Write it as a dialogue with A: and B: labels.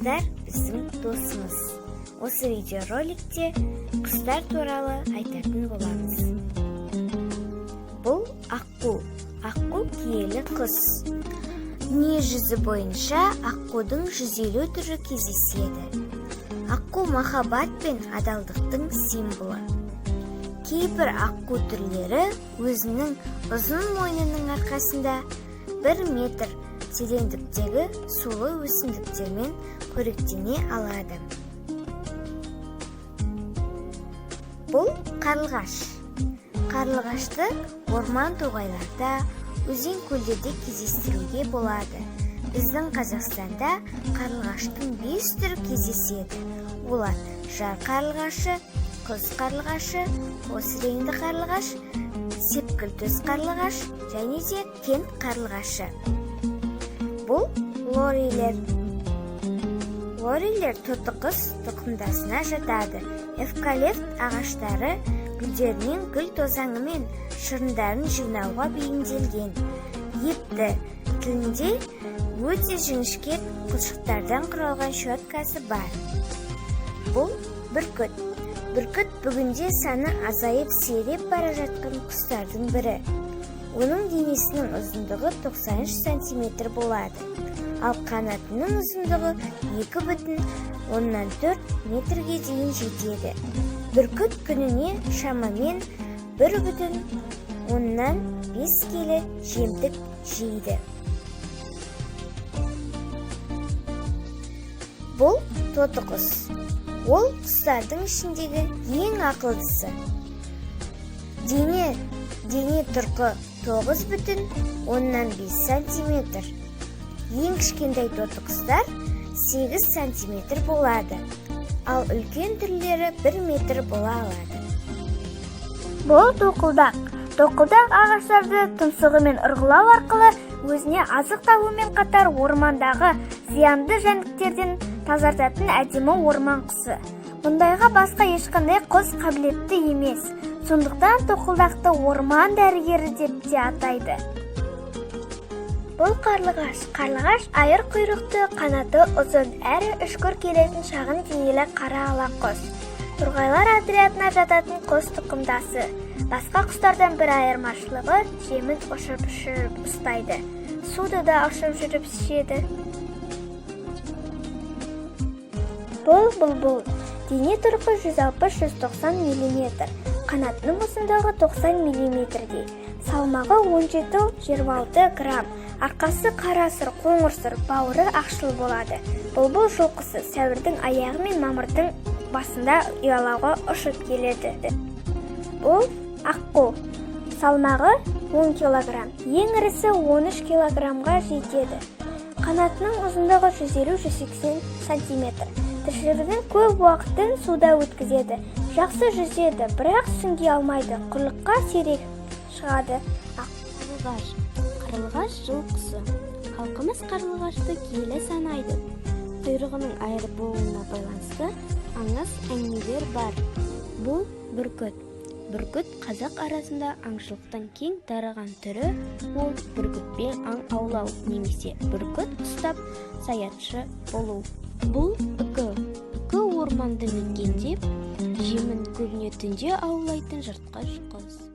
A: Құстар біздің досымыз. Осы видеороликте құстар туралы айтатын боламыз. Бұл аққу. Аққу киелі құс. Дүние жүзі бойынша аққудың 150 түрі кездеседі. Аққу махаббат пен адалдықтың символы. Кейбір аққу түрлері өзінің ұзын мойнының арқасында 1 метр тереңдіктегі сулы өсімдіктермен қоректене алады. Бұл қарлығаш. Қарлығашты орман тоғайларда, өзен көлдерде кездестіруге болады. Біздің Қазақстанда қарлығаштың 5 түрі кездеседі. Олар жар қарлығашы, құз қарлығашы, қос реңді қарлығаш, сепкіл-төс қарлығаш және де кент қарлығашы. Бұл лорейлер. Лорейлер тотықұс тұқымдасына жатады. Эвкалипт ағаштары гүлдерінен гүл тозаңы мен шырындарын жинауға бейімделген. Епті тілінде өте жіңішке қылшықтардан құралған щеткасы бар. Бұл бүркіт. Бүркіт бүгінде саны азайып сиреп бара жатқан құстардың бірі. Оның денесінің ұзындығы 93 см болады, ал қанатының ұзындығы 2,4 метрге дейін жетеді. Бүркіт күніне шамамен 1,5 келі жемтік жейді. Бұл тотықұс. Ол құстардың ішіндегі ең ақылдысы. Дене тұрқы 9,5 см. Ең кішкентай тотықұстар 8 см болады, ал үлкен түрлері 1 метр бола алады.
B: Бұл тоқылдақ. Тоқылдақ ағаштарды тұмсығымен ұрғылау арқылы өзіне азық табумен қатар ормандағы зиянды жәндіктерден тазартатын әдемі орман құсы. Мұндайға басқа ешқандай құс қабілетті емес. Сондықтан тоқылдақты орман дәрігері деп те атайды. Бұл қарлығаш. Қарлығаш айыр құйрықты, қанаты ұзын, әрі үшкір келетін шағын денелі қара ала құс. Торғайлар отрядына жататын құс тұқымдасы. Басқа құстардан бір айырмашылығы жемін ұшырып ұстайды. Суды да ұшып жүріп ішеді. Бұл бұлбұл. Дене тұрқы 160-190 мм. Қанатының ұзындығы 90 мм-дей. Салмағы 17-26 грамм. Арқасы қарасыр, қоңырсыр, бауыры ақшыл болады. Бұлбұл жылқысы сәуірдің аяғы мен мамырдың басында ұялауға ұшып келеді. Бұл аққу. Салмағы 10 кг. Ең ірісі 13 кг-ға жетеді. Қанатының ұзындығы 150-180 см. Тіршілігінің көп уақытын суда өткізеді. Жақсы жүзеді, бірақ сүңги алмайды. Құрлыққа сирек шығады.
C: Қарлығаш. Қарлығаш жыл құсы. Халқымыз қарлығашты киелі санайды. Құйрығының айыры болуына байланысты аңыз әңгімелер бар. Бұл бүркіт. Бүркіт қазақ арасында аңшылықтың кең тараған түрі. Ол бүркітпен аң аулау немесе бүркіт ұстап саятшы болу. Бұл үкі. Үкі орманды мекендеп, жемін көбіне түнде аулайтын жыртқыш құс.